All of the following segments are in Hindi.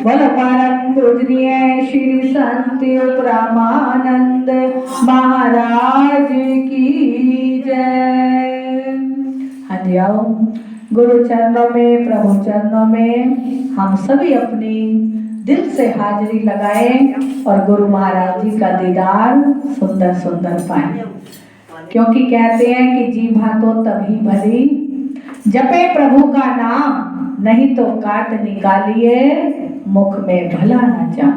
बोलो परम पूजनीय श्री संत ब्रह्मानंद महाराज की जय। हाँ जी, आओ गुरु चरणों में, प्रभु चरणों में हम सभी अपनी दिल से हाजिरी लगाएं और गुरु महाराज जी का दीदार सुंदर सुंदर पाएं। क्योंकि कहते हैं कि जीभा तो तभी भली जपे प्रभु का नाम, नहीं तो काट निकालिए मुख में भला न जा।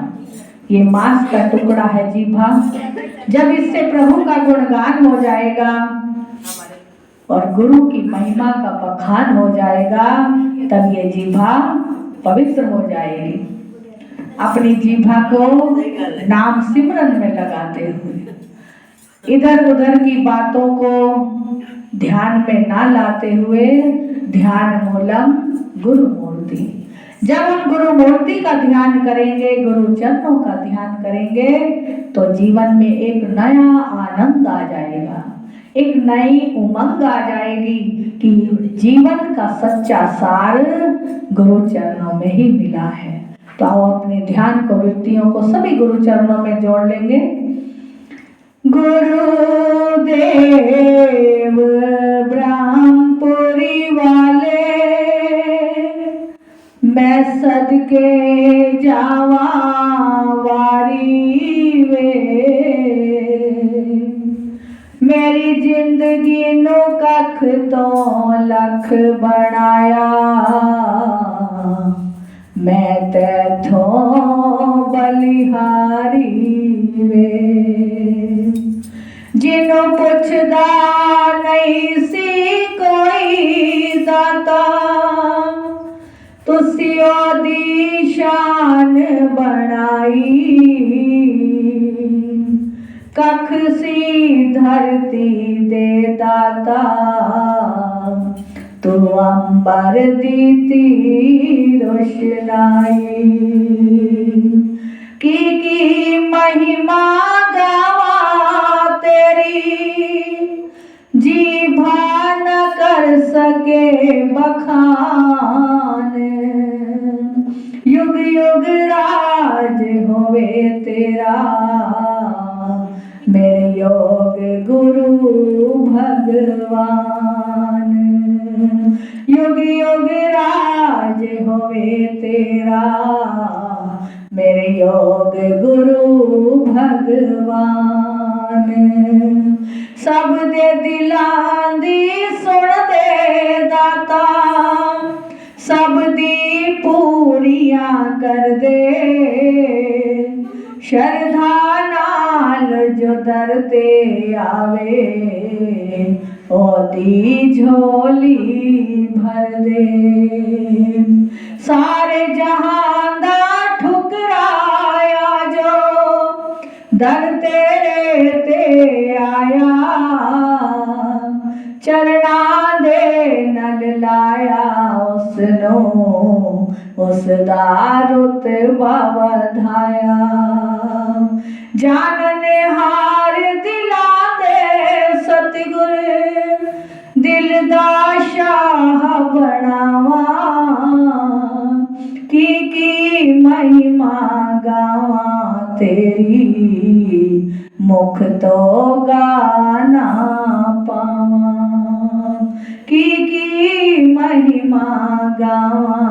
ये मांस का टुकड़ा है जीभा, जब इससे प्रभु का गुणगान हो जाएगा और गुरु की महिमा का बखान हो जाएगा, तब ये जीभा पवित्र हो जाएगी। अपनी जीभा को नाम सिमरन में लगाते हुए, इधर उधर की बातों को ध्यान में ना लाते हुए, ध्यान मूलम गुरु मूर्ति। जब हम गुरु मूर्ति का ध्यान करेंगे, गुरु चरणों का ध्यान करेंगे, तो जीवन में एक नया आनंद आ जाएगा, एक नई उमंग आ जाएगी कि जीवन का सच्चा सार गुरु चरणों में ही मिला है। तो आओ अपने ध्यान को, वृत्तियों को सभी गुरु चरणों में जोड़ लेंगे। गुरुदेव ब्रह्मपुरी वाले, मैं सदके जावा वारी वे, मेरी जिंदगी नो कख तो लख बनाया, मैं तैथों बलिहारी वे। जिन्हों पुछदा नहीं सी कोई दाता, तुसी ओदी शान बनाई, कख सी धरती दे दाता, तू अंबर दीती रोशनाई। की महिमा गावा तेरी, जीभा न कर सके बखान, युग युग राज होवे तेरा, मेरे योग गुरु भगवान। युग युग राज होवे तेरा, मेरे योग गुरु भगवान। सब दे दिलां दी सुन दे दाता, सब दी पूरियां कर दे, श्रद्धा नाल जो दर ते आवे, ओदी झोली भर दे। सारे जहां दा ठुकराया जो, दर तेरे ते आया, चरणा दे नल लाया, उसनो उसदा रुतबा वधाया। जानने हार दिला दे सतगुर, दिल दा शाह बनावा, की महिमा गावा तेरी, मुख तो गाना पावा। की महिमा गावा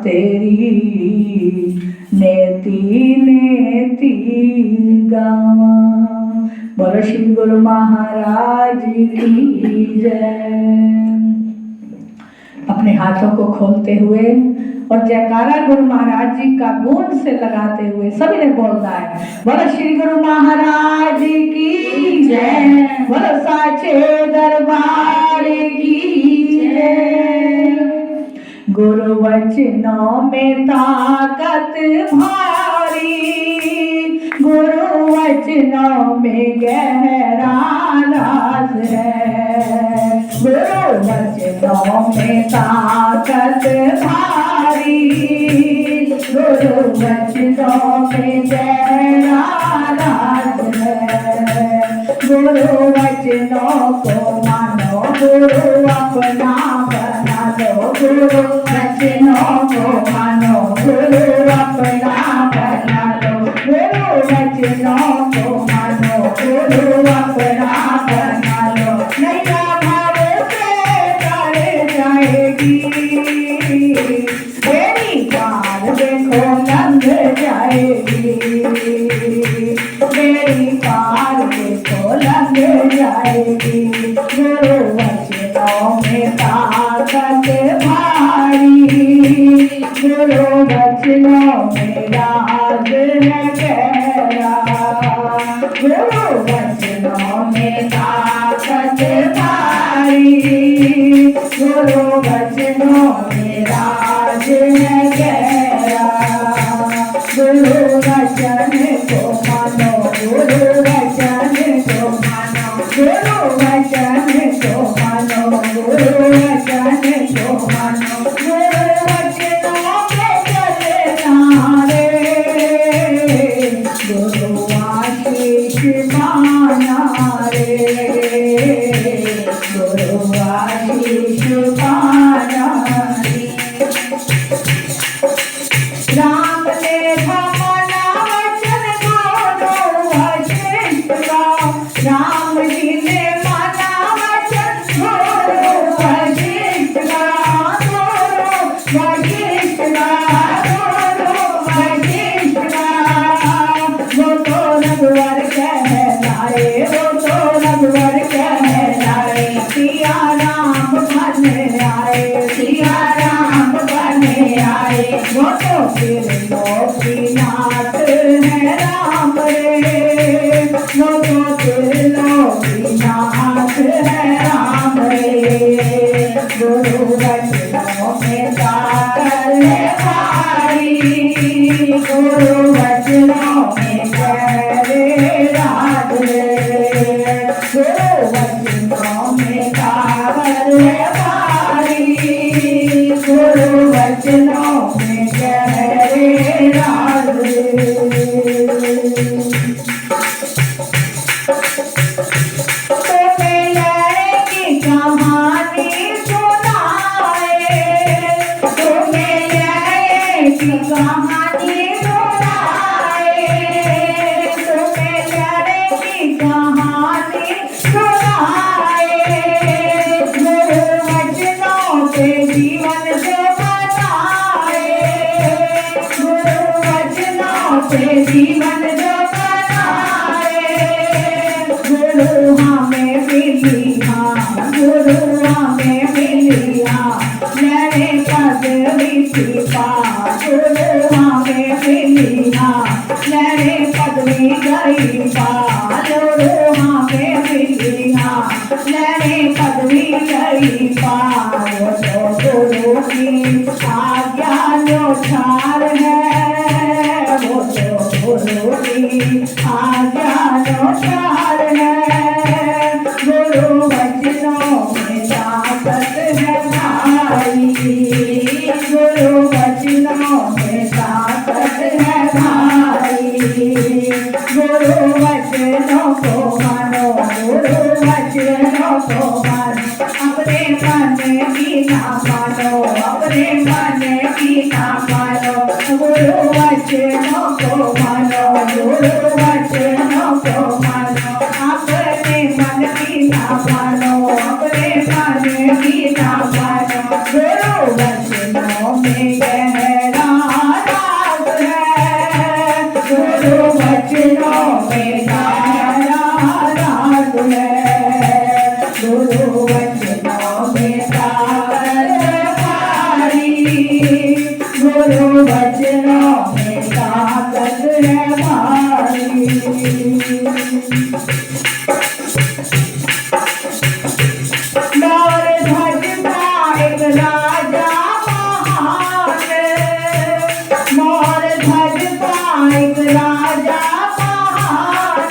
तेरी, नेति नेति गावा। बोलो श्री गुरु महाराज की जय। अपने हाथों को खोलते हुए और जयकारा गुरु महाराज जी का गुण से लगाते हुए सभी ने बोलना है, बोलो श्री गुरु महाराज की जय, बोलो साचे दरबार की जय। गुरु वचनों में ताकत भारी, गुरु वचनों में गहरा राज है, गुरु वचनों में ताकत भारी, गुरु वचनों में गहरा राज है। गुरु वचनों को मानो, गुरु अपना बना लो, गुरु वचनों को मानो, गुरु अपना वचनों में राज है गहरा, गुरु वचनों में ताकत भारी, गुरु वचनों में राज है गहरा, गुरु वचन को मानो, गुरु वचन को मानो, गुरु वचन को मानो, गुरु वचन को मानो, गुरु वचनों के चलना रे, गुरु आशीष पाना रे, गुरु आशीष पाना रे। राम ने भगवाना वचन दोनों वशिष्ठ का, राम जी ने माना वचन दोनों वशिष्ठ का, दोनों वशिष्ठ का, दोनों वशिष्ठ का। वो तो रघुवर कहलाए, वो तो रघुवर कहलाए, सिया राम बन आए, सिया राम बन आए। वो तो फिर लोकीनाथ है राम रे, वो तो फिर लोकीनाथ है राम रे, गुरु वचनों में ताकत है भारी, गुरु वचनों में गहरे राज रे, गुरु वचनों में ताकत है भारी, गुरु वचनों में गहरे राज रे। तुम्हें लड़े की कहानी सुनाए, तुम्हें लड़े की कहानी सुनाए, तुम्हें लड़े की कहानी सुनाए, गुरु वचनों के जीवन से बनाए, गुरु वचनों के जीवन जो बनाए, गुरु हमें मिली हाँ, गुरु हमें मिली हाँ, लड़े पदवी पा, गुरु हमें मिली हाँ, लड़े पदवी गई पा, गुरु हमें मिली हाँ, लड़े पदवी गई पा। वो तो गुरु की आज्ञा जो ठार है, वो तो गुरु की आज्ञा जो ठार है, गुरु वचनों में ताकत है भारी, गुरु वचनों में ताकत है भारी, गुरु वचनों को मानो, गुरु वचनों को मानो, अपने मन की ना मानो, अपने मन की ना मानो, गुरु वचनों को मानो, गुरु वचनों को मानो, अपने मन की ना मानो, अपने मन की ना मानो, गुरु वचनों में गहरा राज है, गुरु वचनों में गहरा राज है, गुरु वचनों में ताकत भारी, गुरु वचनों में ताकत है भारी। मोर ध्वज का एक राजा महान, मोर ध्वज का एक राजा महान,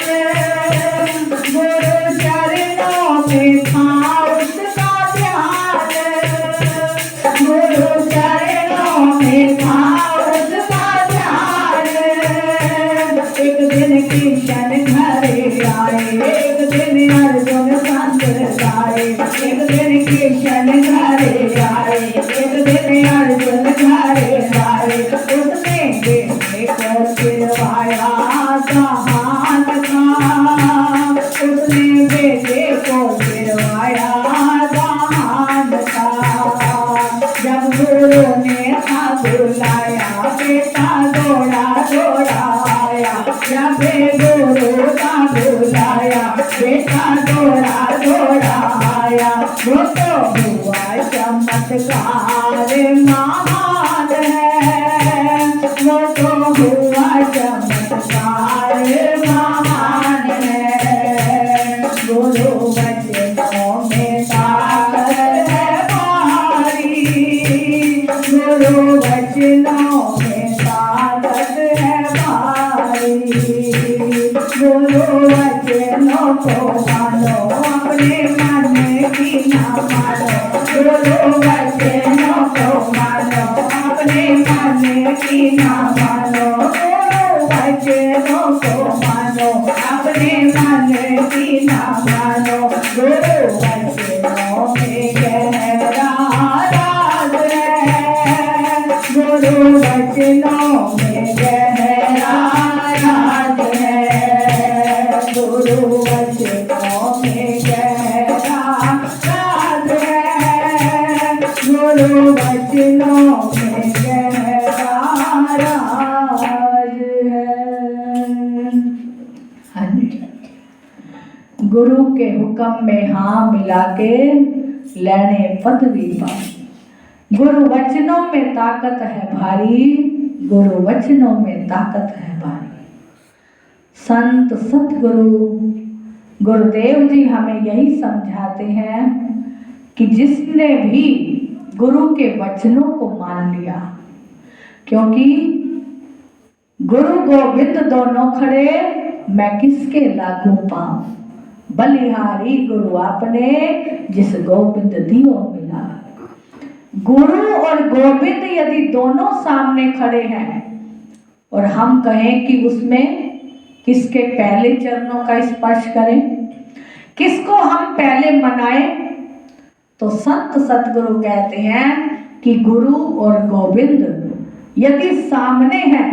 गुरु चरणों में था उसका ध्यान, गुरु चरणों में था उसका ध्यान। एक दिन कृष्ण घरे आए, एक दिन अर्जुन संत गाए, एक दिन कृष्ण घरे आए, एक दिन अर्जुन घरे आए, उसने बेटे को सिलवाया जहान का, उसने बेटे को सिलवाया जहान का। जब गुरु ने था बुलाया, बेटा दौड़ा दौड़ा आया, जब गुरु का बुलाया, बेटा दौड़ा दौड़ा आया। वो तो हुआ चमत्कार महान है, चमत्कार महान है। गुरु वचनों में ताकत है भारी, गुरु वचनों में ताकत है भारी। गुरु वचनों को मानो, अपने मन की ना मानो। गुरु वचनों को मानो, अपने मन की ना मानो। गुरु वचनों को मानो, अपने मन की ना मानो। गुरु वचनों में गहरा राज है, गुरु वचनों में गहरा राज है। गुरु वचनों में गहरा राज है, गुरु वचनों में गहरा राज है। हाँ जी, गुरु के हुक्म में हाँ मिला के लेने पदवी पाई। गुरु वचनों में ताकत है भारी, गुरु वचनों में ताकत है भारी। संत सतगुरु गुरुदेव जी हमें यही समझाते हैं कि जिसने भी गुरु के वचनों को मान लिया, क्योंकि गुरु गोविंद दोनों खड़े, मैं किसके लागू पाऊं। बलिहारी गुरु आपने, जिस गोविंद दियो मिला। गुरु और गोविंद यदि दोनों सामने खड़े हैं और हम कहें कि उसमें किसके पहले चरणों का स्पर्श करें, किसको हम पहले मनाएं, तो संत सतगुरु कहते हैं कि गुरु और गोविंद यदि सामने हैं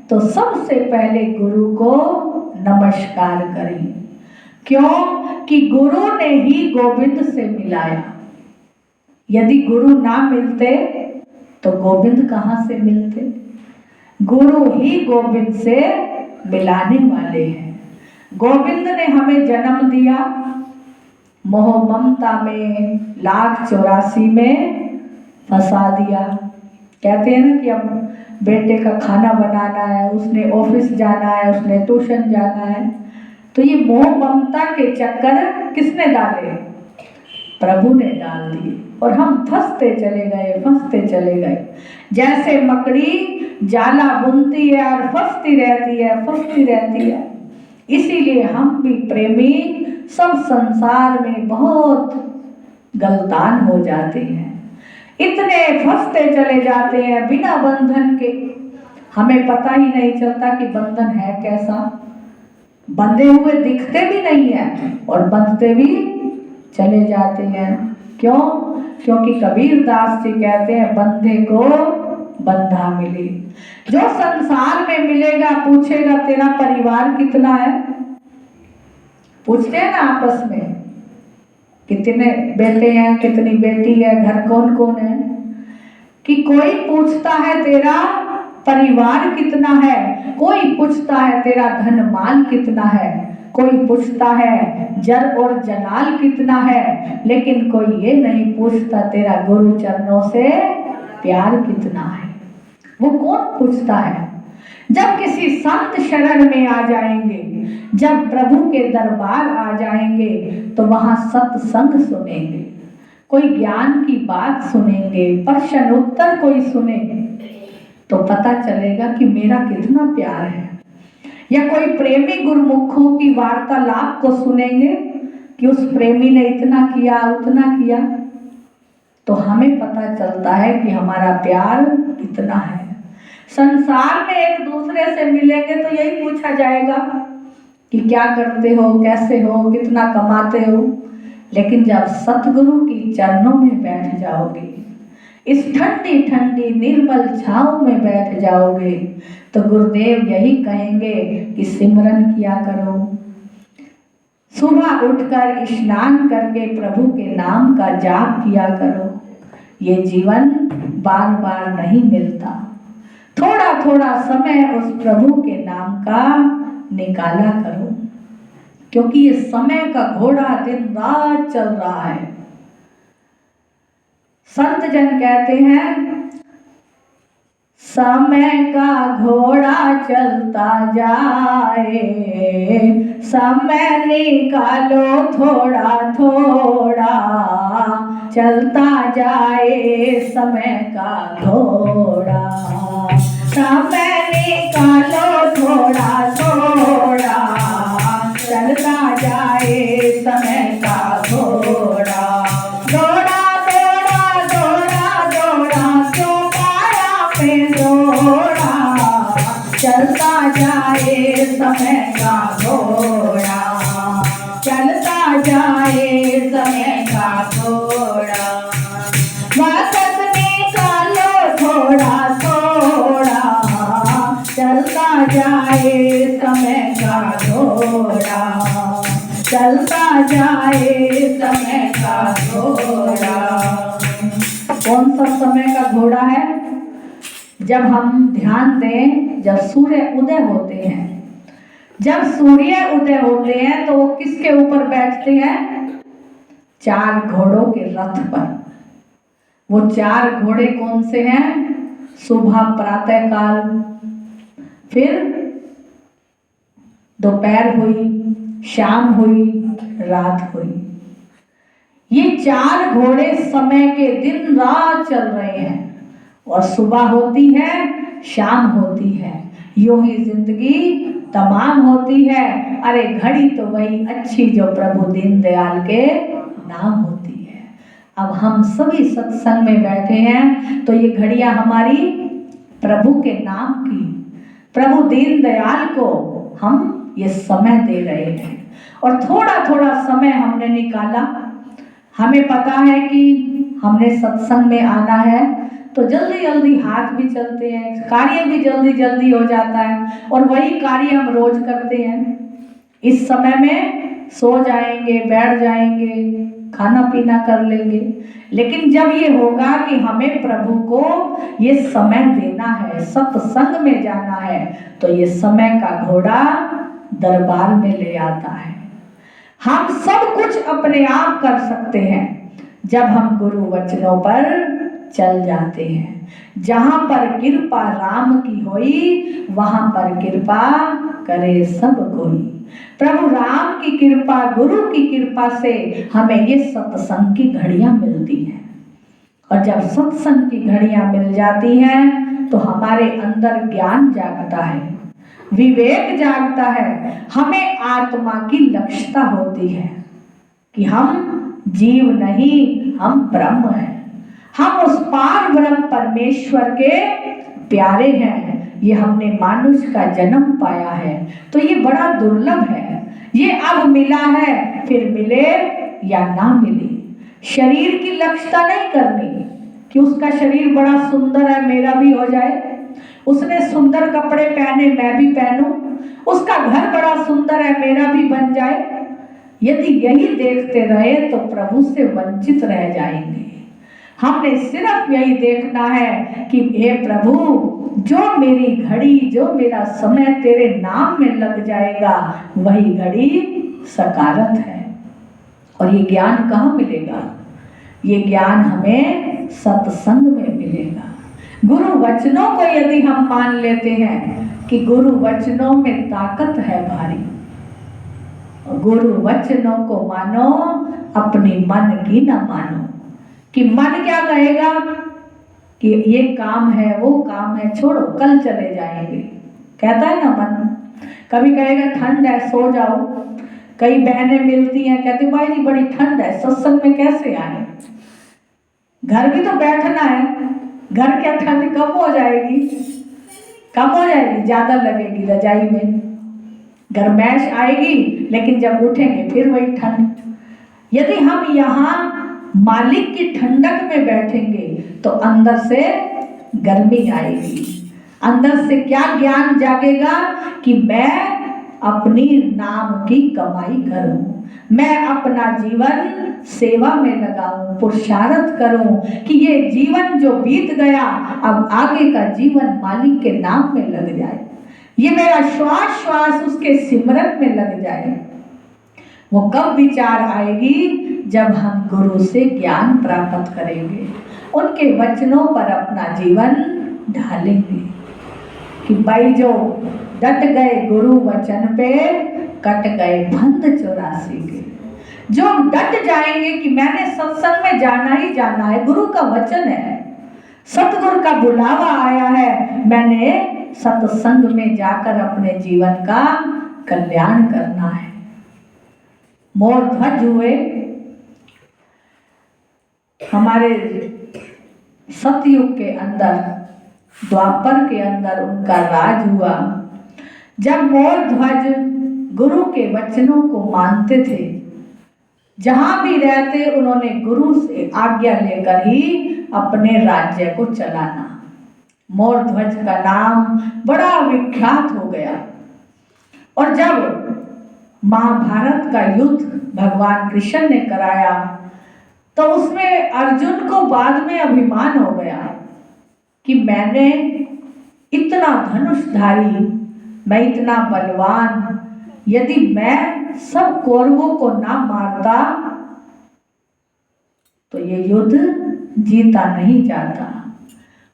तो सबसे पहले गुरु को नमस्कार करें। क्यों कि गुरु ने ही गोविंद से मिलाया। यदि गुरु ना मिलते तो गोविंद कहाँ से मिलते। गुरु ही गोविंद से मिलाने वाले हैं। गोविंद ने हमें जन्म दिया, मोह ममता में लाख 84 में फंसा दिया। कहते हैं ना कि अब बेटे का खाना बनाना है, उसने ऑफिस जाना है, उसने ट्यूशन जाना है, तो ये मोह ममता के चक्कर किसने डाले, प्रभु ने डाल दिए और हम फंसते चले गए, फंसते चले गए। जैसे मकड़ी जाला बुनती है और फंसती रहती है, फंसती रहती है, इसीलिए हम भी प्रेमी सब संसार में बहुत गलतान हो जाते हैं। इतने फंसते चले जाते हैं बिना बंधन के, हमें पता ही नहीं चलता कि बंधन है कैसा। बंधे हुए दिखते भी नहीं है और बंधते भी चले जाते हैं। क्यों? क्योंकि कबीर दास जी कहते हैं बंधे को बंधा मिले। जो संसार में मिलेगा पूछेगा तेरा परिवार कितना है, पूछते हैं ना आपस में, कितने बेटे हैं, कितनी बेटी है, घर कौन कौन है, कि कोई पूछता है तेरा परिवार कितना है, कोई पूछता है तेरा धन माल कितना है, कोई पूछता है जर और जलाल कितना है, लेकिन कोई ये नहीं पूछता तेरा गुरु चरणों से प्यार कितना है। वो कौन पूछता है? जब किसी संत शरण में आ जाएंगे, जब प्रभु के दरबार आ जाएंगे, तो वहां सत्संग सुनेंगे, कोई ज्ञान की बात सुनेंगे, प्रश्न उत्तर कोई सुनेंगे, तो पता चलेगा कि मेरा कितना प्यार है। या कोई प्रेमी गुरुमुखों की वार्तालाप को सुनेंगे कि उस प्रेमी ने इतना किया, उतना किया, तो हमें पता चलता है कि हमारा प्यार कितना है। संसार में एक दूसरे से मिलेंगे तो यही पूछा जाएगा कि क्या करते हो, कैसे हो, कितना कमाते हो, लेकिन जब सतगुरु की चरणों में बैठ जाओगे, इस ठंडी ठंडी निर्मल छांव में बैठ जाओगे, तो गुरुदेव यही कहेंगे कि सिमरन किया करो, सुबह उठकर स्नान करके प्रभु के नाम का जाप किया करो। ये जीवन बार बार नहीं मिलता, थोड़ा थोड़ा समय उस प्रभु के नाम का निकाला करो, क्योंकि ये समय का घोड़ा दिन रात चल रहा है। संत जन कहते हैं समय का घोड़ा चलता जाए, समय निकालो थोड़ा थोड़ा, चलता जाए समय का घोड़ा। समय निकालो थोड़ा थोड़ा, चलता जाए समय का घोड़ा। दौड़ा दौड़ा दौड़ा दौड़ा क्यों माया पे दौड़ा, चलता जाए समय का घोड़ा, चलता जाए समय का घोड़ा। वक़्त निकालो थोड़ा थोड़ा, चलता जाए समय का घोड़ा, चलता जाए समय का घोड़ा। कौन सा समय का घोड़ा है? जब हम ध्यान दें, जब सूर्य उदय होते हैं, जब सूर्य उदय होते हैं तो वो किसके ऊपर बैठते हैं? 4 घोड़ों के रथ पर। वो 4 घोड़े कौन से हैं? सुबह प्रातः काल, फिर दोपहर हुई, शाम हुई, रात हुई। ये 4 घोड़े समय के दिन रात चल रहे हैं, और सुबह होती है, शाम होती है, यूं ही जिंदगी तमाम होती है। अरे घड़ी तो वही अच्छी जो प्रभु दीनदयाल के नाम होती है। अब हम सभी सत्संग में बैठे हैं तो ये घड़ियां हमारी प्रभु के नाम की, प्रभु दीनदयाल को हम ये समय दे रहे हैं। और थोड़ा थोड़ा समय हमने निकाला। हमें पता है कि हमने सत्संग में आना है तो जल्दी जल्दी हाथ भी चलते हैं, कार्य भी जल्दी जल्दी हो जाता है, और वही कार्य हम रोज करते हैं। इस समय में सो जाएंगे, बैठ जाएंगे, खाना पीना कर लेंगे। लेकिन जब ये होगा कि हमें प्रभु को ये समय देना है, सत्संग में जाना है, तो ये समय का घोड़ा दरबार में ले आता है। हम सब कुछ अपने आप कर सकते हैं जब हम गुरु वचनों पर चल जाते हैं। जहां पर कृपा राम की होई, वहां पर कृपा करे सब कोई। प्रभु राम की कृपा, गुरु की कृपा से हमें ये सत्संग की घड़ियां मिलती हैं। और जब सत्संग की घड़ियां मिल जाती हैं तो हमारे अंदर ज्ञान जागता है, विवेक जागता है, हमें आत्मा की लक्ष्यता होती है कि हम जीव नहीं, हम ब्रह्म हैं, हम उस पार ब्रह्म परमेश्वर के प्यारे हैं। ये हमने मानुष का जन्म पाया है तो ये बड़ा दुर्लभ है। ये अब मिला है, फिर मिले या ना मिले। शरीर की लक्ष्यता नहीं करनी कि उसका शरीर बड़ा सुंदर है, मेरा भी हो जाए। उसने सुंदर कपड़े पहने, मैं भी पहनूं। उसका घर बड़ा सुंदर है, मेरा भी बन जाए। यदि यही देखते रहे तो प्रभु से वंचित रह जाएंगे। हमने सिर्फ यही देखना है कि हे प्रभु, जो मेरी घड़ी, जो मेरा समय तेरे नाम में लग जाएगा, वही घड़ी सकारत है। और ये ज्ञान कहाँ मिलेगा? ये ज्ञान हमें सत्संग में मिलेगा। गुरु वचनों को यदि हम मान लेते हैं कि गुरु वचनों में ताकत है भारी, गुरु वचनों को मानो, अपनी मन की न मानो। कि मन क्या कहेगा कि ये काम है, वो काम है, छोड़ो कल चले जाएंगे, कहता है ना मन। कभी कहेगा ठंड है, सो जाओ। कई बहनें मिलती हैं, कहती भाई जी बड़ी ठंड है, सत्संग में कैसे आए? घर भी तो बैठना है, घर क्या ठंड कम हो जाएगी? कम हो जाएगी, ज्यादा लगेगी रजाई में, गर्मैश आएगी, लेकिन जब उठेंगे फिर वही ठंड। यदि हम यहाँ मालिक की ठंडक में बैठेंगे तो अंदर से गर्मी आएगी। अंदर से क्या ज्ञान जागेगा कि मैं अपनी नाम की कमाई करूं, मैं अपना जीवन सेवा में लगाऊं, पुरुषार्थ करूं कि ये जीवन जो बीत गया, अब आगे का जीवन मालिक के नाम में लग जाए। ये मेरा श्वास श्वास उसके सिमरन में लग जाए। वो कब विचार आएगी? जब हम गुरु से ज्ञान प्राप्त करेंगे, उनके वचनों पर अपना जीवन ढालेंगे कि भाई जो डट गए गुरु वचन पे, कट गए बंध 84 के। जो डट जाएंगे कि मैंने सत्संग में जाना ही जाना है, गुरु का वचन है, सतगुरु का बुलावा आया है, मैंने सत्संग में जाकर अपने जीवन का कल्याण करना है। मोर ध्वज हुए हमारे सतयुग के अंदर, द्वापर के अंदर उनका राज हुआ। जब मोर ध्वज गुरु के वचनों को मानते थे, जहां भी रहते उन्होंने गुरु से आज्ञा लेकर ही अपने राज्य को चलाना। मोर ध्वज का नाम बड़ा विख्यात हो गया। और जब महाभारत का युद्ध भगवान कृष्ण ने कराया तो उसमें अर्जुन को बाद में अभिमान हो गया कि मैंने इतना धनुषधारी, मैं इतना बलवान, यदि मैं सब कौरवों को ना मारता तो ये युद्ध जीता नहीं जाता।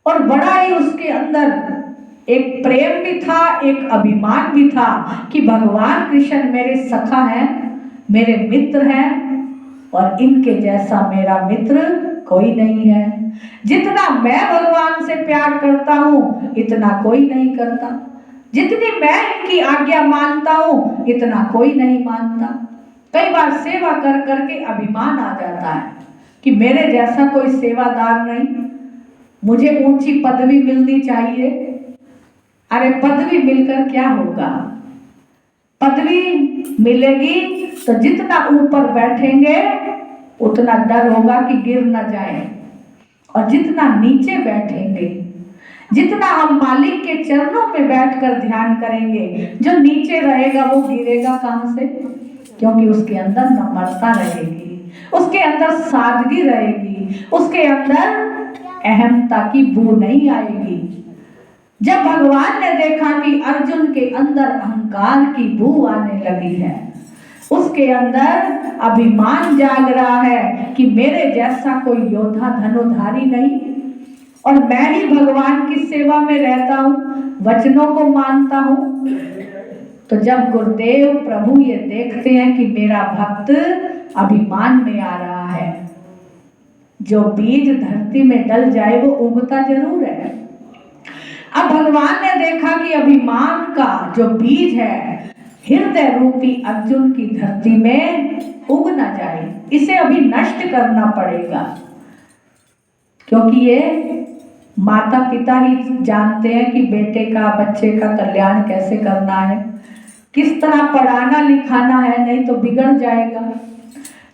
और बड़ा ही उसके अंदर एक प्रेम भी था, एक अभिमान भी था कि भगवान कृष्ण मेरे सखा हैं, मेरे मित्र हैं, और इनके जैसा मेरा मित्र कोई नहीं है। जितना मैं भगवान से प्यार करता हूँ इतना कोई नहीं करता, जितनी मैं इनकी आज्ञा मानता हूँ इतना कोई नहीं मानता। कई बार सेवा कर करके अभिमान आ जाता है कि मेरे जैसा कोई सेवादार नहीं, मुझे ऊंची पदवी मिलनी चाहिए। अरे पदवी मिलकर क्या होगा? पदवी मिलेगी तो जितना ऊपर बैठेंगे उतना डर होगा कि गिर न जाए, और जितना नीचे बैठेंगे, जितना हम मालिक के चरणों में बैठकर ध्यान करेंगे, जो नीचे रहेगा वो गिरेगा कहां से? क्योंकि उसके अंदर नम्रता रहेगी, उसके अंदर सादगी रहेगी, उसके अंदर अहमता की बू नहीं आएगी। जब भगवान ने देखा कि अर्जुन के अंदर अहंकार की बू आने लगी है, उसके अंदर अभिमान जाग रहा है कि मेरे जैसा कोई योद्धा धनुधारी नहीं, और मैं ही भगवान की सेवा में रहता हूँ, वचनों को मानता हूँ। तो जब गुरुदेव प्रभु ये देखते हैं कि मेरा भक्त अभिमान में आ रहा है, जो बीज धरती में डल जाए वो उगता जरूर है। अब भगवान ने देखा कि अभिमान का जो बीज है हृदय रूपी अर्जुन की धरती में उग ना जाए, इसे अभी नष्ट करना पड़ेगा। क्योंकि ये माता पिता ही जानते हैं कि बेटे का, बच्चे का कल्याण कैसे करना है, किस तरह पढ़ाना लिखाना है, नहीं तो बिगड़ जाएगा।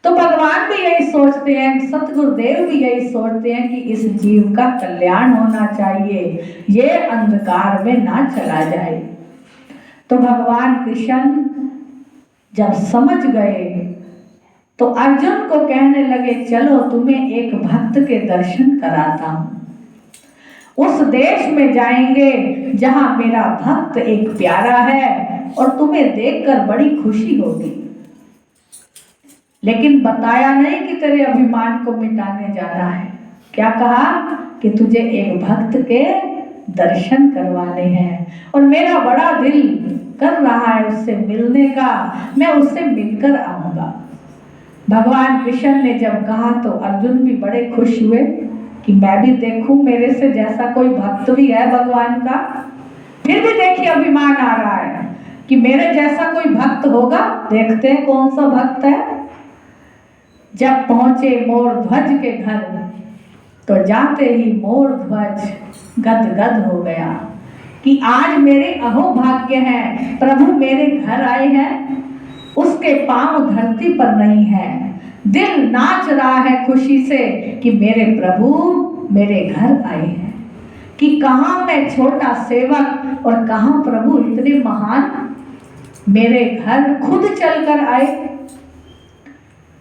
तो भगवान भी यही सोचते हैं, सतगुरुदेव भी यही सोचते हैं कि इस जीव का कल्याण होना चाहिए, ये अंधकार में ना चला जाए। तो भगवान कृष्ण जब समझ गए तो अर्जुन को कहने लगे, चलो तुम्हें एक भक्त के दर्शन कराता हूं। उस देश में जाएंगे जहां मेरा भक्त एक प्यारा है और तुम्हें देखकर बड़ी खुशी होगी। लेकिन बताया नहीं कि तेरे अभिमान को मिटाने जाना है। क्या कहा कि तुझे एक भक्त के दर्शन करवाने हैं, और मेरा बड़ा दिल कर रहा है उससे मिलने का, मैं उससे मिलकर आऊंगा। भगवान कृष्ण ने जब कहा तो अर्जुन भी बड़े खुश हुए कि मैं भी देखूं मेरे से जैसा कोई भक्त भी है भगवान का। फिर भी देखिए अभिमान आ रहा है कि मेरे जैसा कोई भक्त होगा, देखते हैं कौन सा भक्त है। जब पहुंचे मोर ध्वज के घर तो जाते ही मोर ध्वज गदगद हो गया कि आज मेरे अहोभाग्य हैं, प्रभु मेरे घर आए हैं। उसके पांव धरती पर नहीं है, दिल नाच रहा है खुशी से कि मेरे प्रभु मेरे घर आए हैं। कि कहां मैं छोटा सेवक और कहां प्रभु इतने महान मेरे घर खुद चलकर आए।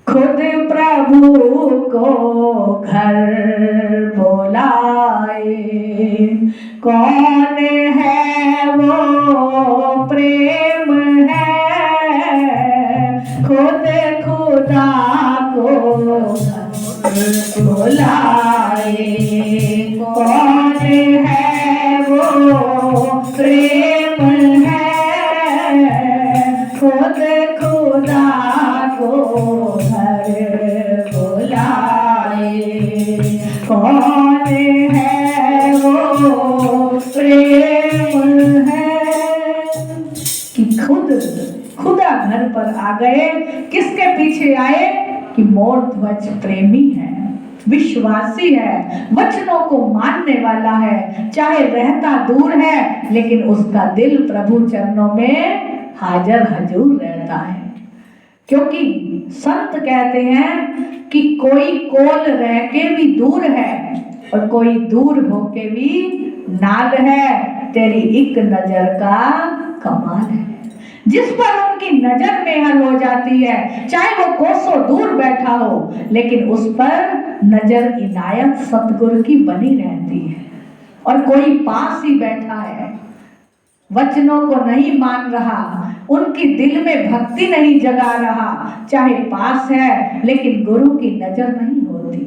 खुद प्रभु को घर बुलाए, कौन है वो प्रेम है, खुद खुदा को बुलाए, कौन है प्रेम है, खुद खुदा को घर बुलाए। कौन है वो प्रेम है कि खुदा घर पर आ गए। किसके पीछे आए? कि मोर ध्वज प्रेमी है, विश्वासी है, वचनों को मानने वाला है, चाहे रहता दूर है लेकिन उसका दिल प्रभु चरणों में हाजिर हजूर रहता है। क्योंकि संत कहते हैं कि कोई कोल रह के भी दूर है और कोई दूर होके भी नाल है, तेरी एक नजर का कमाल है। जिस पर उनकी नजर मेहर हो जाती है, चाहे वो कोसों दूर बैठा हो, लेकिन उस पर नजर इनायत सतगुरु की बनी रहती है। और कोई पास ही बैठा है, वचनों को नहीं मान रहा, उनकी दिल में भक्ति नहीं जगा रहा, चाहे पास है लेकिन गुरु की नजर नहीं होती।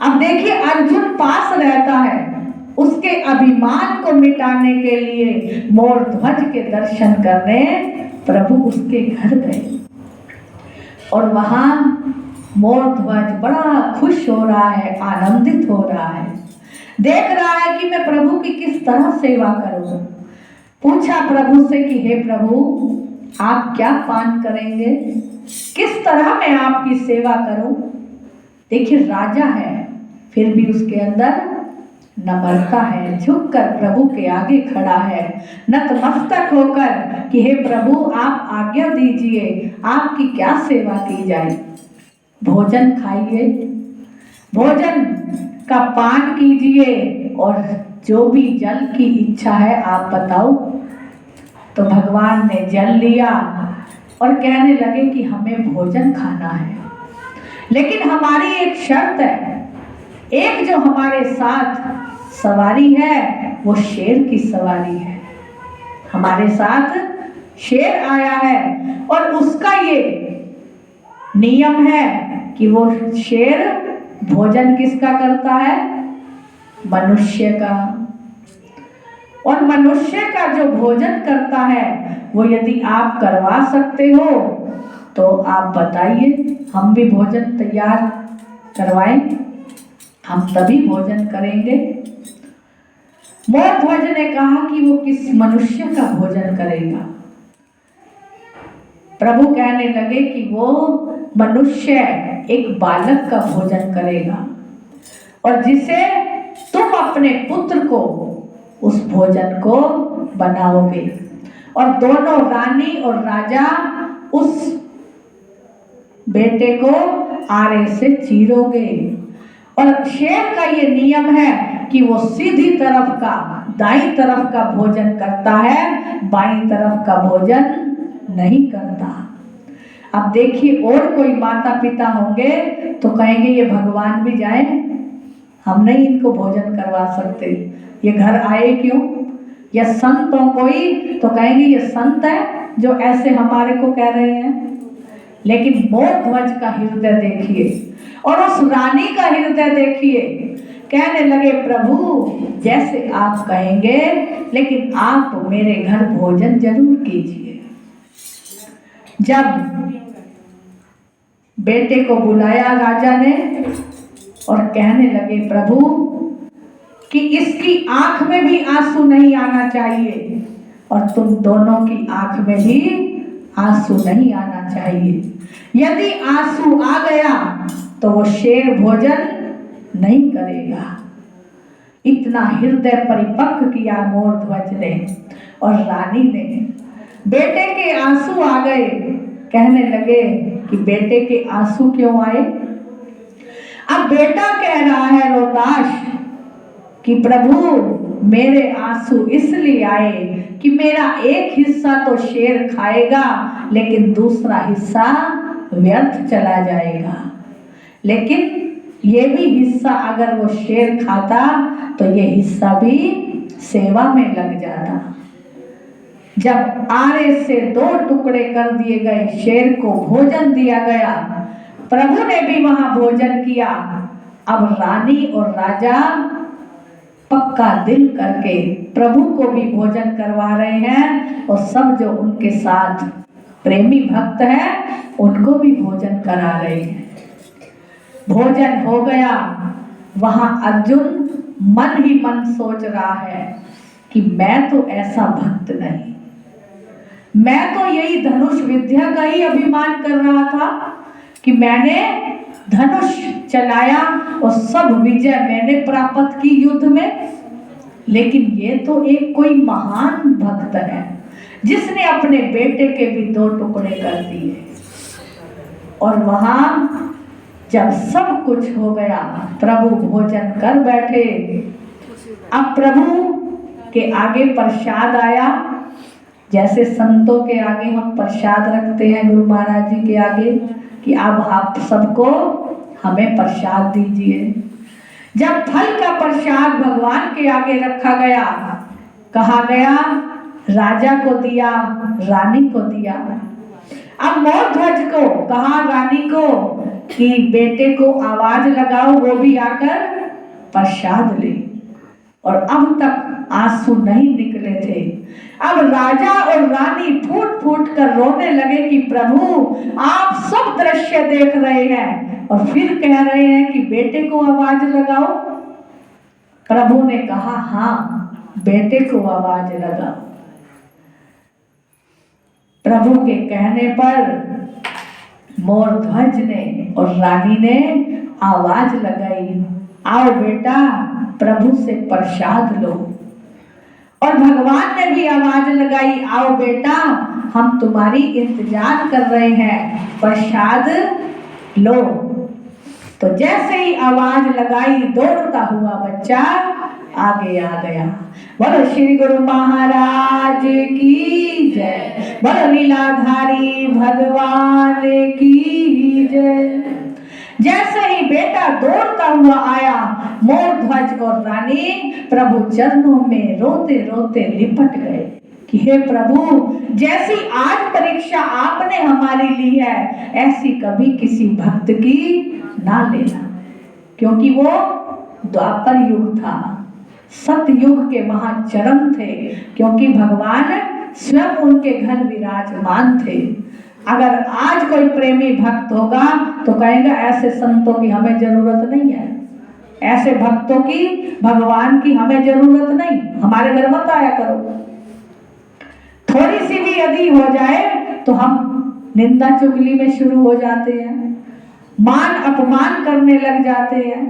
अब देखिए, अर्जुन पास रहता है, उसके अभिमान को मिटाने के लिए मोर ध्वज के दर्शन करने प्रभु उसके घर गए। और वहां मोर ध्वज बड़ा खुश हो रहा है, आनंदित हो रहा है, देख रहा है कि मैं प्रभु की किस तरह सेवा करूं। पूछा प्रभु से कि हे प्रभु, आप क्या पान करेंगे, किस तरह मैं आपकी सेवा करूं। देखिए, राजा है फिर भी उसके अंदर नम्रता है, झुककर प्रभु के आगे खड़ा है, नतमस्तक होकर कि हे प्रभु, आप आज्ञा दीजिए, आपकी क्या सेवा की जाए। भोजन खाइए, भोजन का पान कीजिए और जो भी जल की इच्छा है आप बताओ। तो भगवान ने जल लिया और कहने लगे कि हमें भोजन खाना है, लेकिन हमारी एक शर्त है। एक जो हमारे साथ सवारी है वो शेर की सवारी है, हमारे साथ शेर आया है और उसका ये नियम है कि वो शेर भोजन किसका करता है? मनुष्य का। और मनुष्य का जो भोजन करता है वो यदि आप करवा सकते हो तो आप बताइए, हम भी भोजन तैयार करवाएं, हम तभी भोजन करेंगे। मोर ध्वज ने कहा कि वो किस मनुष्य का भोजन करेगा। प्रभु कहने लगे कि वो मनुष्य एक बालक का भोजन करेगा और जिसे तुम अपने पुत्र को उस भोजन को बनाओगे और दोनों रानी और राजा उस बेटे को आरे से चीरोगे। और शेर का ये नियम है कि वो सीधी तरफ का, दाईं तरफ का भोजन करता है, बाईं तरफ का भोजन नहीं करता। अब देखिए, और कोई माता पिता होंगे तो कहेंगे ये भगवान भी जाए, हम नहीं इनको भोजन करवा सकते, ये घर आए क्यों। या संत हो कोई तो कहेंगे ये संत है जो ऐसे हमारे को कह रहे हैं। लेकिन मोर ध्वज का हृदय देखिए और उस रानी का हृदय देखिए। कहने लगे प्रभु जैसे आप कहेंगे, लेकिन आप मेरे घर भोजन जरूर कीजिए। जब बेटे को बुलाया राजा ने और कहने लगे प्रभु कि इसकी आंख में भी आंसू नहीं आना चाहिए और तुम दोनों की आंख में भी आंसू नहीं आना चाहिए। यदि आंसू आ गया तो वो शेर भोजन नहीं करेगा। इतना हृदय परिपक्व किया मोर ध्वज ने और रानी ने। बेटे के आंसू आ गए, कहने लगे कि बेटे के आंसू क्यों आए। अब बेटा कह रहा है रोताश कि प्रभु मेरे आंसू इसलिए आए कि मेरा एक हिस्सा तो शेर खाएगा लेकिन दूसरा हिस्सा व्यर्थ चला जाएगा। लेकिन ये भी हिस्सा अगर वो शेर खाता तो ये हिस्सा भी सेवा में लग जाता। जब आरे से 2 टुकड़े कर दिए गए, शेर को भोजन दिया गया, प्रभु ने भी वहां भोजन किया। अब रानी और राजा पक्का दिल करके प्रभु को भी भोजन करवा रहे हैं और सब जो उनके साथ प्रेमी भक्त हैं उनको भी भोजन करा रहे हैं। भोजन हो गया। वहां अर्जुन मन ही मन सोच रहा है कि मैं तो ऐसा भक्त नहीं, मैं तो यही धनुष विद्या का ही अभिमान कर रहा था कि मैंने धनुष चलाया और सब विजय मैंने प्राप्त की युद्ध में। लेकिन ये तो एक कोई महान भक्त है जिसने अपने बेटे के भी 2 टुकड़े कर दिए। और वहां जब सब कुछ हो गया, प्रभु भोजन कर बैठे। अब प्रभु के आगे प्रसाद आया, जैसे संतों के आगे हम प्रसाद रखते हैं गुरु महाराज जी के आगे कि अब आप सबको हमें प्रसाद दीजिए। जब फल का प्रसाद भगवान के आगे रखा गया, कहा गया राजा को दिया, रानी को दिया। अब मोरध्वज को कहा, रानी को, कि बेटे को आवाज लगाओ वो भी आकर प्रसाद ले। और अब तक आंसू नहीं निकले थे। अब राजा और रानी फूट फूट कर रोने लगे कि प्रभु आप सब दृश्य देख रहे हैं और फिर कह रहे हैं कि बेटे को आवाज लगाओ। प्रभु ने कहा हाँ, बेटे को आवाज लगाओ। प्रभु के कहने पर मोरध्वज ने और रानी ने आवाज लगाई, आओ बेटा प्रभु से प्रसाद लो। और भगवान ने भी आवाज लगाई, आओ बेटा हम तुम्हारी इंतजार कर रहे हैं, प्रसाद लो। तो जैसे ही आवाज लगाई, दौड़ता हुआ बच्चा आगे आ गया। बोलो श्री गुरु महाराज की जय, बोलो लीलाधारी भगवान की जय। जैसे ही बेटा दौड़ता हुआ आया, मोरध्वज और रानी प्रभु चरणों में रोते रोते लिपट गए कि हे प्रभु, जैसी आज परीक्षा आपने हमारी ली है ऐसी कभी किसी भक्त की ना लेना। क्योंकि वो द्वापर युग था, सतयुग के महाचरण थे, क्योंकि भगवान स्वयं उनके घर विराजमान थे। अगर आज कोई प्रेमी भक्त होगा तो कहेगा ऐसे संतों की हमें जरूरत नहीं है, ऐसे भक्तों की, भगवान की हमें जरूरत नहीं, हमारे घर मत आया करो। थोड़ी सी भी यदि हो जाए तो हम निंदा चुगली में शुरू हो जाते हैं, मान अपमान करने लग जाते हैं,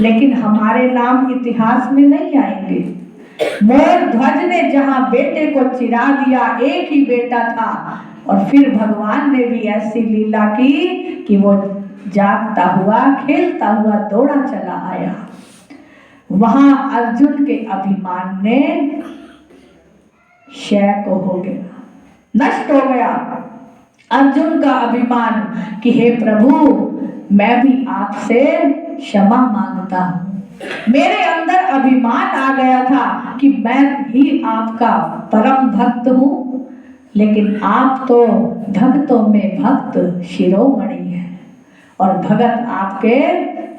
लेकिन हमारे नाम इतिहास में नहीं आएंगे। मोरध्वज ने जहां बेटे को चिरा दिया, एक ही बेटा था, और फिर भगवान ने भी ऐसी लीला की कि वो जागता हुआ खेलता हुआ दौड़ा चला आया। वहां अर्जुन के अभिमान ने क्षय को हो गया, नष्ट हो गया अर्जुन का अभिमान कि हे प्रभु मैं भी आपसे क्षमा मांगता हूं। मेरे अंदर अभिमान आ गया था कि मैं ही आपका परम भक्त हूं, लेकिन आप तो भक्तों में भक्त शिरोमणि है और भगत आपके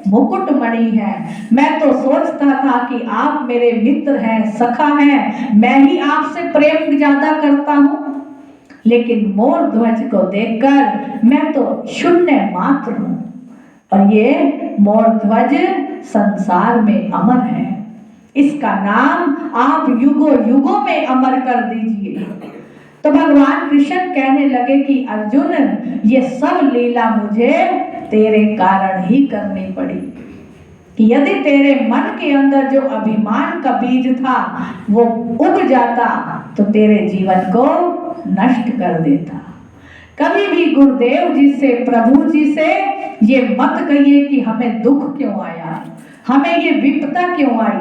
मुकुटमणि है। मैं तो सोचता था कि आप मेरे मित्र हैं, सखा हैं, मैं ही आपसे प्रेम ज्यादा करता हूं, लेकिन मोरध्वज को देखकर मैं तो शून्य मात्र हूं और ये मोरध्वज संसार में अमर है। इसका नाम आप युगों युगों में अमर कर दीजिए। तो भगवान कृष्ण कहने लगे कि अर्जुन, ये सब लीला मुझे तेरे कारण ही करनी पड़ी। कि यदि तेरे मन के अंदर जो अभिमान का बीज था वो उग जाता तो तेरे जीवन को नष्ट कर देता। कभी भी गुरुदेव जी से, प्रभु जी से ये मत कहिए कि हमें दुख क्यों आया, हमें ये विपदा क्यों आई,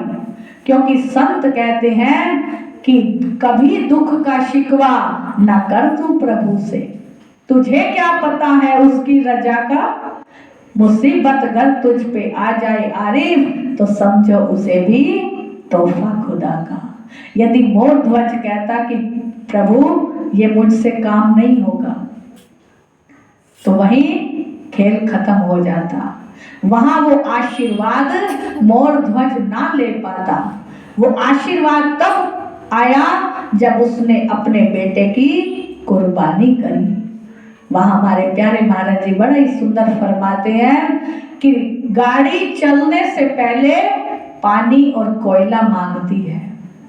क्योंकि संत कहते हैं कि कभी दुख का शिकवा न कर तू प्रभु से, तुझे क्या पता है उसकी रजा का। मुसीबत अगर तुझ पे आ जाए आरिफ तो समझो उसे भी तोहफा खुदा का। यदि मोरध्वज कहता कि प्रभु ये मुझसे काम नहीं होगा तो वहीं खेल खत्म हो जाता, वहां वो आशीर्वाद मोरध्वज ना ले पाता। वो आशीर्वाद तब आया जब उसने अपने बेटे की कुर्बानी करी। वहां हमारे प्यारे महाराज जी बड़ा ही सुंदर फरमाते हैं कि गाड़ी चलने से पहले पानी और कोयला मांगती है।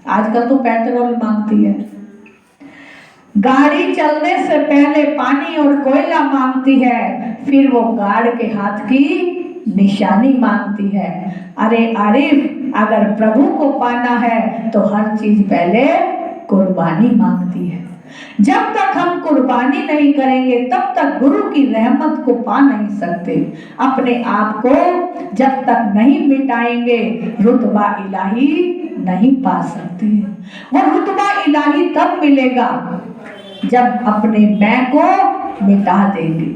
आजकल तो पेट्रोल मांगती है। गाड़ी चलने से पहले पानी और कोयला मांगती है, फिर वो गार्ड के हाथ की निशानी मांगती है। अरे आरिफ, अगर प्रभु को पाना है तो हर चीज पहले कुर्बानी मांगती है। जब तक हम कुर्बानी नहीं करेंगे तब तक गुरु की रहमत को पा नहीं सकते। अपने आप को जब तक नहीं मिटाएंगे रुतबा इलाही नहीं पा सकते। वो रुतबा इलाही तब मिलेगा जब अपने मैं को मिटा देंगे।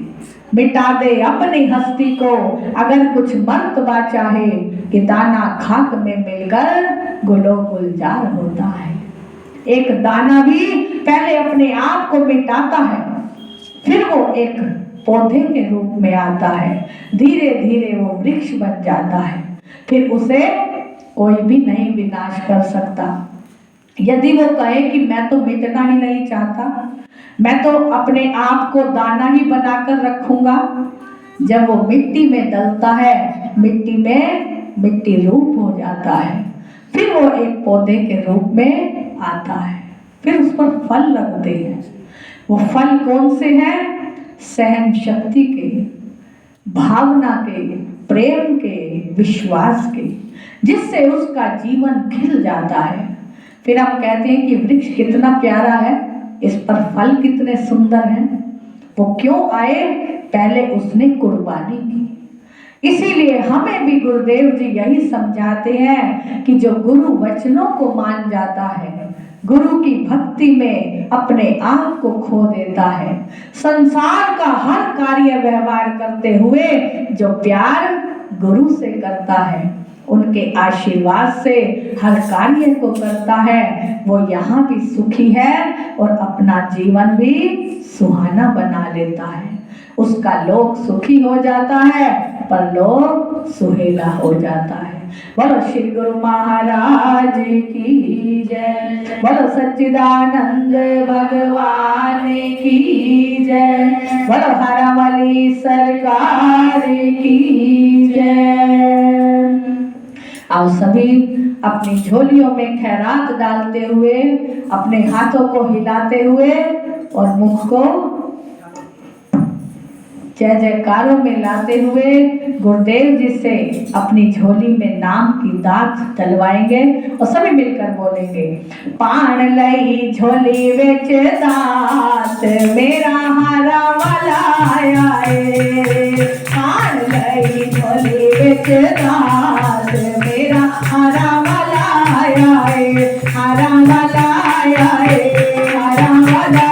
मिटा दे अपनी हस्ती को, अगर कुछ मर्तबा चाहे कि दाना खाक में मिलकर गुलो गुलजार होता है। एक दाना भी पहले अपने आप को मिटाता है, फिर वो एक पौधे के रूप में आता है, धीरे धीरे वो वृक्ष बन जाता है, फिर उसे कोई भी नहीं विनाश कर सकता। यदि वो कहे कि मैं तो मिटना ही नहीं चाहता, मैं तो अपने आप को दाना ही बनाकर रखूंगा, जब वो मिट्टी में डलता है, मिट्टी में मिट्टी रूप हो जाता है, फिर वो एक पौधे के रूप में आता है, फिर उस पर फल लगते हैं। वो फल कौन से हैं? सहन शक्ति के, भावना के, प्रेम के, विश्वास के, जिससे उसका जीवन खिल जाता है। फिर हम कहते हैं कि वृक्ष कितना प्यारा है, इस पर फल कितने सुंदर हैं। वो क्यों आए? पहले उसने कुर्बानी की। इसीलिए हमें भी गुरुदेव जी यही समझाते हैं कि जो गुरु वचनों को मान जाता है, गुरु की भक्ति में अपने आप को खो देता है, संसार का हर कार्य व्यवहार करते हुए जो प्यार गुरु से करता है, उनके आशीर्वाद से हर कार्य को करता है, वो यहाँ भी सुखी है और अपना जीवन भी सुहाना बना लेता है। उसका लोक सुखी हो जाता है, पर लोक सुहेला हो जाता है। बोलो श्री गुरु महाराज की जय, बोलो सच्चिदानंद भगवान की जय, बोलो हरमली सरकार की जय। आओ सभी अपनी झोलियों में खैरात डालते हुए, अपने हाथों को हिलाते हुए और मुख को जय जयकारों में लाते हुए गुरुदेव जी से अपनी झोली में नाम की दात डलवाएंगे और सभी मिलकर बोलेंगे, पान लई झोली बेच दात मेरा हारा वाला आया है। पान लई झोली बेच दात मेरा हारा वाला आया है, हारा वाला आया है, हारा वाला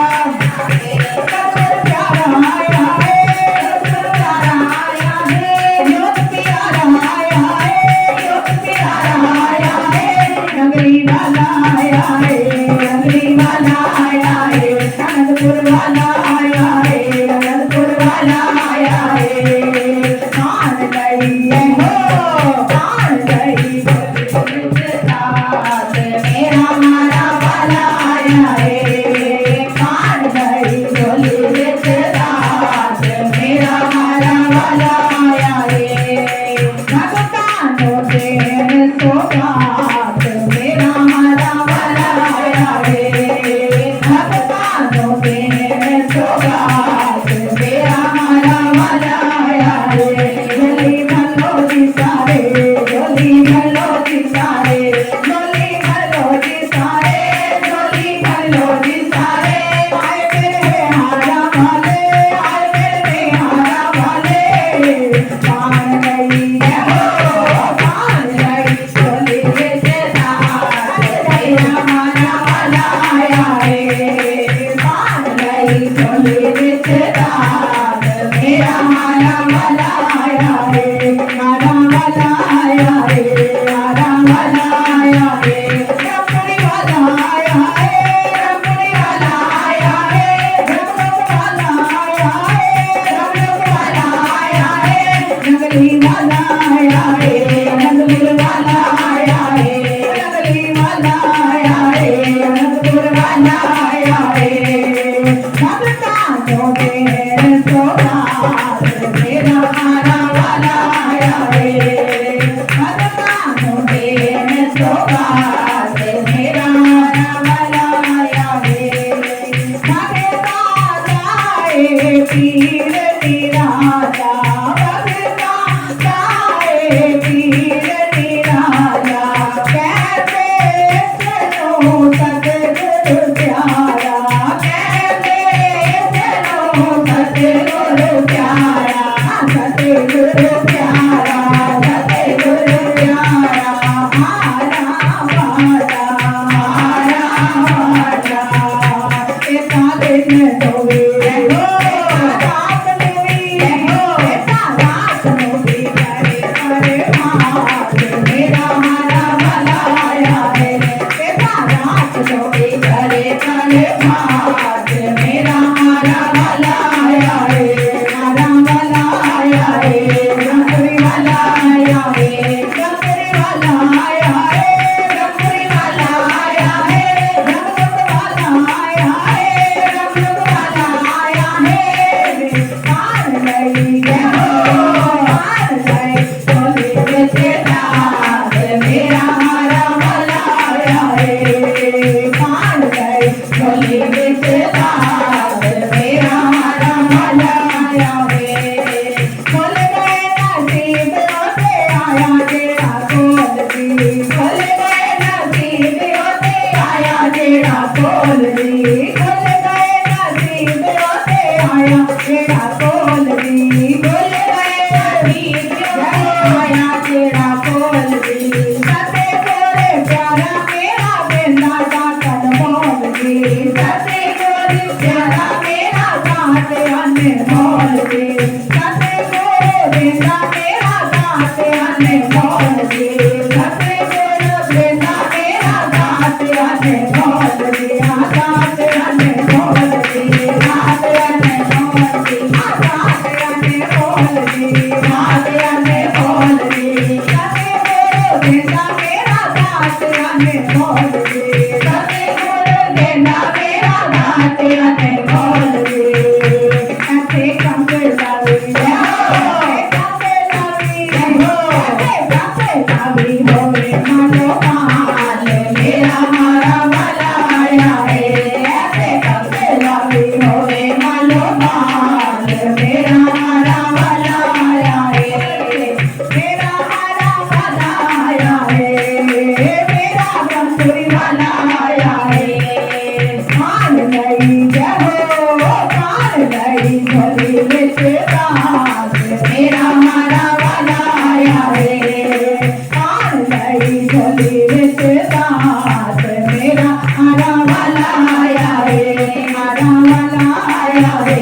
आया रे भगता जो देर सोगात मेरा मारा वाला आया रे भगता जो देर सोगात मेरा मारा वाला आया रे भगता जाए पीर निराला भगता जाए पीर निराला कैसे सुनो सतगुरु प्यारा कैसे सुनो सतगुरु प्यारा सतगुरु प्यारा सतगुरु प्यारा हारा वाला ऐसा दिन होवे हो रात होवे हो ऐसा रात होवे करे करे हाथ मेरा हारा वाला आया है ऐसा रात होवे करे करे हाथ मेरा हारा वाला आया है हारा वाला आया है रंगरी वाला आया है रंगरी वाला आया है रंगरी वाला आया है रंग वाला आया है रंग वाला आया है पार गई पार गई बोले से रात मेरा हारा वाला आया है पार गई बोले से रात मेरा हारा वाला आया है बोल गए नसीब होते आया तेरा बोल दी बोल गए नसीब होते आया तेरा बोल दी बोल गए नसीब होते आया तेरा बोल दी बोल गए नसीब होते आया तेरा बोल दी सते गोरे प्यारा मेरा बेंदा काटन बोल दी सते गोरे प्यारा मेरा काट अने बोल दी सते गोरे बेंदा मेरा काट अने बोल दी सते गोरे बेंदा मेरा काट अने बोल दी काट अने बोल दी काट अने बोल दी काट अने बोल दी काट अने बोल दी सते गोरे बेंदा मेरा काट अने बोल दी सते गोरे बेंदा मेरा काट अने बोल दी ऐसे कंपे लावी ऐसे कंपे लावी होए मानो माल मेरा मारा वाला आया है ऐसे कंपे लावी होए मानो माल मेरा मारा वाला आया है मेरा मारा वाला आया है मेरा कंपे वाला आया है मान नहीं जाओ मान नहीं भली विच रात मेरा मारा वाला आया है मान नहीं भली विच रात मेरा मारा वाला आया है मारा वाला आया है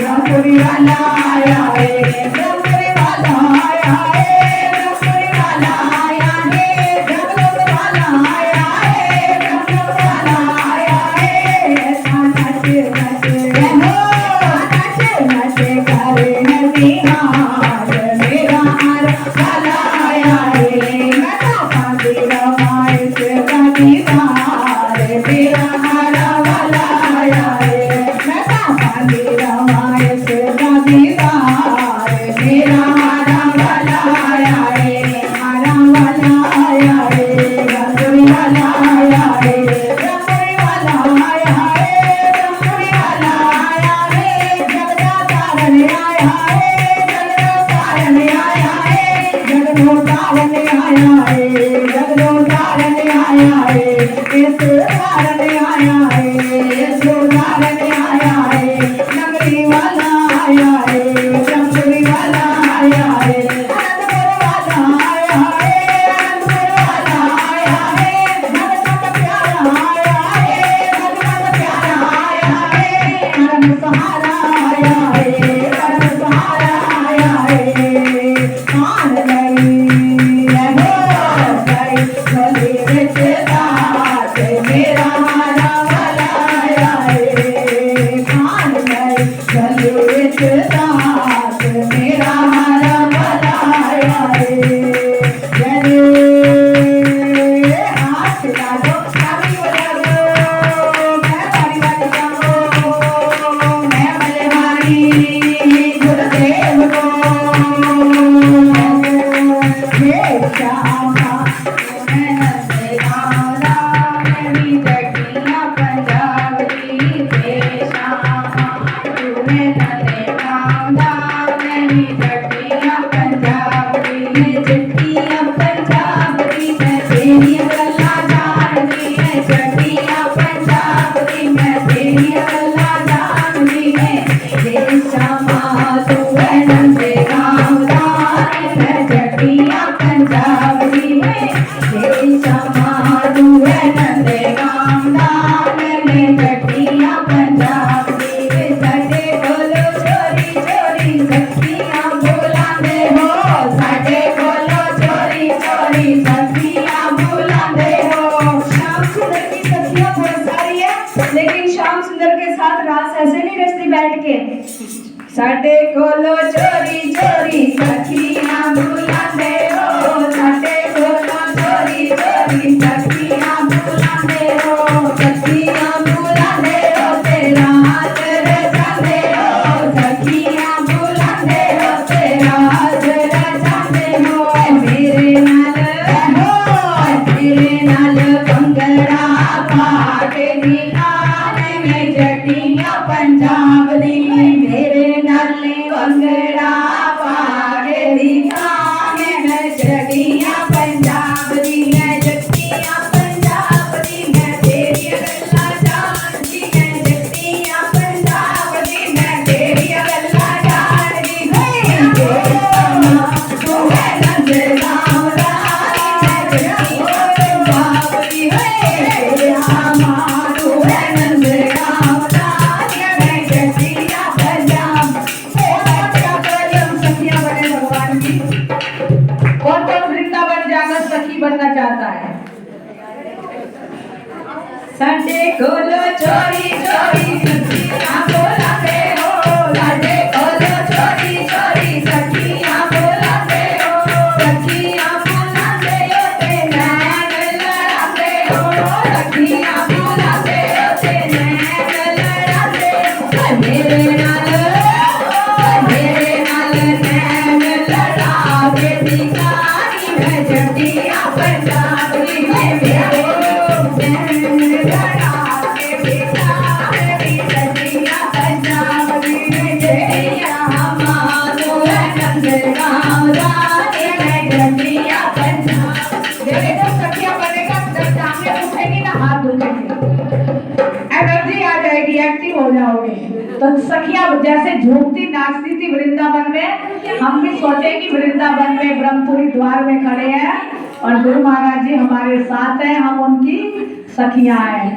रंगपुरी वाला आया है रंगपुरी वाला आया है रंगपुरी वाला आया है जगलोक वाला आया है जगलोक वाला आया है ऐसा नचे नचे हो नचे नचे करे नसीहात मेरा हारा वाला आया है मैं पाती रमाए से दीदार मेरा हारा वाला आया है मैं पाती रमाए से दीदार मेरा हारा वाला आया है हारा वाला आया है रंगरी वाला आया है रंगरी वाला आया है रंगरी वाला आया है जगदा तारन आया है जगदा तारन आया है जगदो तारन आया है जगदो तारन आया है इस तारन आया है इस तारन आया है नगरी वाला आया है रंगरी वाला आया है अनंतपुर वाला आया है अनंतपुर वाला आया है भगत प्यारा आया है भगत प्यारा आया है परम सहारा आया है परम सहारा आया है मान नहीं रहो गई भली विच रात मेरा हारा वाला आया है मान नहीं भली विच रात मेरा हारा वाला आया है जय हाथ ला दो श्याम सुंदर के साथ रास ऐसे नहीं रचती बैठ के। साडे कोलो चोरी चोरी सखियां बुलांदे हो, साडे कोलो चोरी चोरी सखियां बुलांदे हो, सखियां बुलांदे हो तेरा हाथ रचांदे हो, सखियां बुलांदे हो तेरा हाथ रचांदे हो। मेरे नाल भंगड़ा पाके निकाले में जटियां पंजाब दी, मेरे नाल भंगड़ा पाके निकाले में जटियां पंजाब दी, मैं जटियां पंजाब दी, मैं तेरी गल्ला जानदी, मैं जटियां पंजाब दी, मैं तेरी गल्ला जानदी। तू है नंदगांव दा, मैं जटियां पंजाब दी, हे रामा तू है नंदगांव दा, मैं जटियां पंजाब। सखियां बने भगवान की। कौन कौन वृंदावन जाकर सखी बनना चाहता है? संडे कोलो चोरी चोरी सखियां बोलाते हो, संडे कोलो चोरी चोरी सखियां बोलाते हो, सखियां बोलाते हो ते नैन लड़ाते हो, सखियां बोलाते हो ते नैन लड़ाते हो। मेरे नाल नैन लड़ा के दिखाई मैं जटियां पंजाब दी, मेरे नैन लड़ा के दिखाई जटियां पंजाब दी, जटियां मानो है नंदगांव दा, मैं जटियां पंजाब। जब सखियां बनेगा तब टांगे उठेगी ना हाथ दुखेंगे, एनर्जी आ जाएगी, एक्टिव हो जाओगे। तो सखियां जैसे झूमती नाचती थी वृंदावन में, हम भी सोचे कि वृंदावन में ब्रह्मपुरी द्वार में खड़े हैं और गुरु महाराज जी हमारे साथ हैं, हम उनकी सखियां हैं।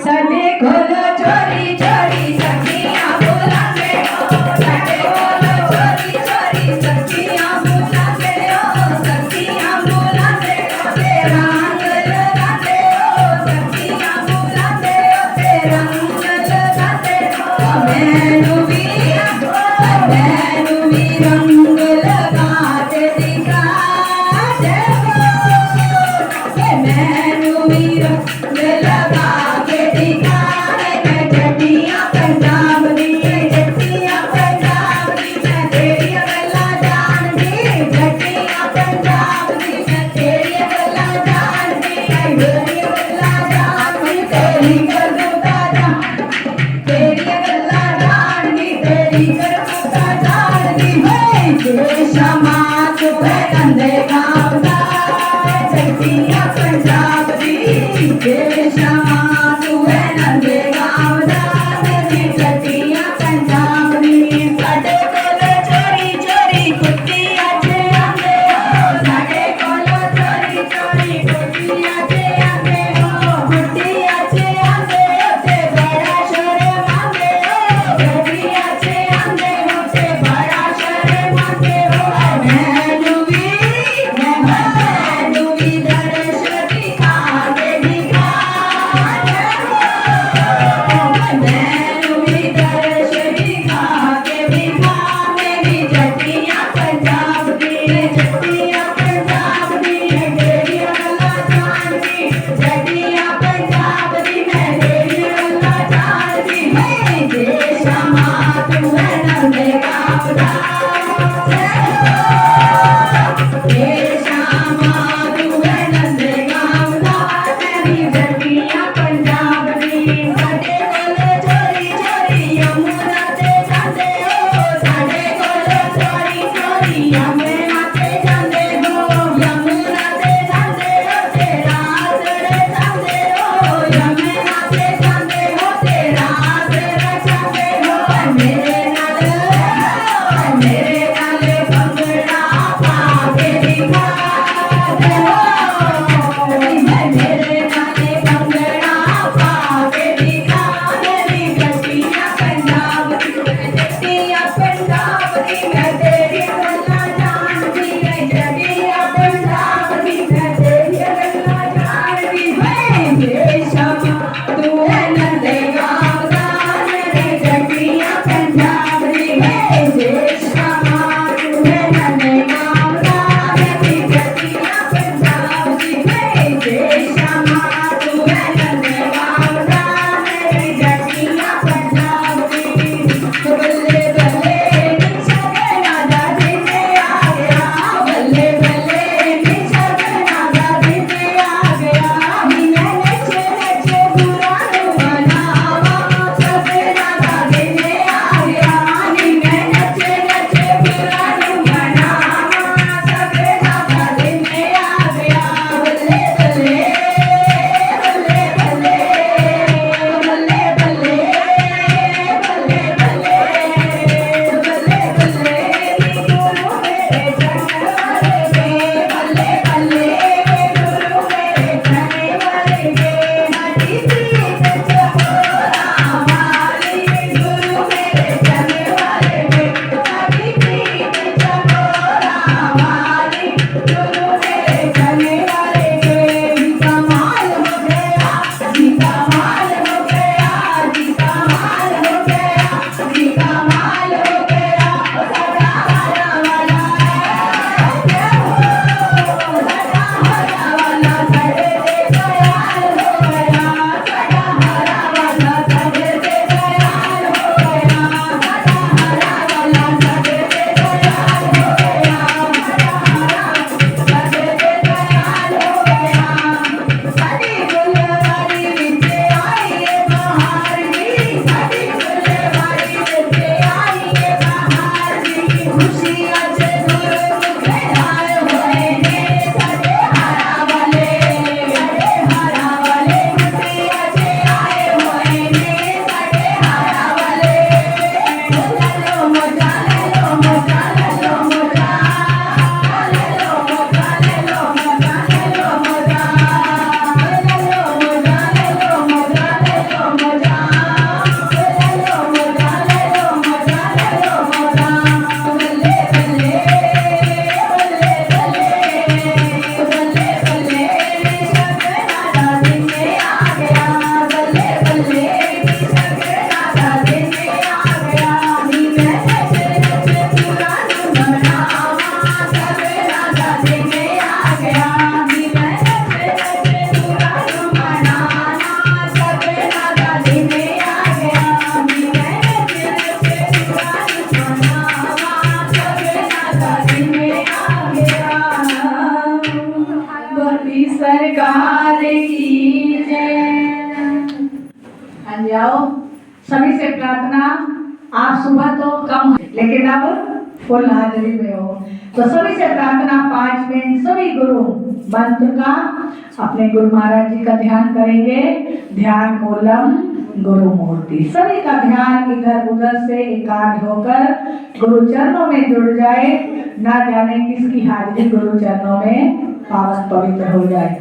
संडे कोलो चोरी चोरी सखियां बुलाते हो, संडे कोलो चोरी चोरी सखियां बुलाते हो, सखियां बुलाते हो तेरा रंग लगाते हो, सखियां बुलाते हो तेरा रंग लगाते हो। मैनू भी रंग लगा के दिखा दे हो, मैनू भी रंग लगा के दिखा दे, मैं जटियां सभी से प्रार्थना, आप सुबह तो कम लेकिन अब फुल हाजिरी में हो, तो सभी से प्रार्थना 5 मिनट सभी गुरु मंत्र का, अपने गुरु महाराज जी का ध्यान करेंगे। ध्यान मूलम गुरु मूर्ति, सभी का ध्यान इधर उधर से एकाग्र होकर गुरु चरणों में जुड़ जाए। ना जाने किसकी हाजिरी गुरु चरणों में पावन पवित्र हो जाए।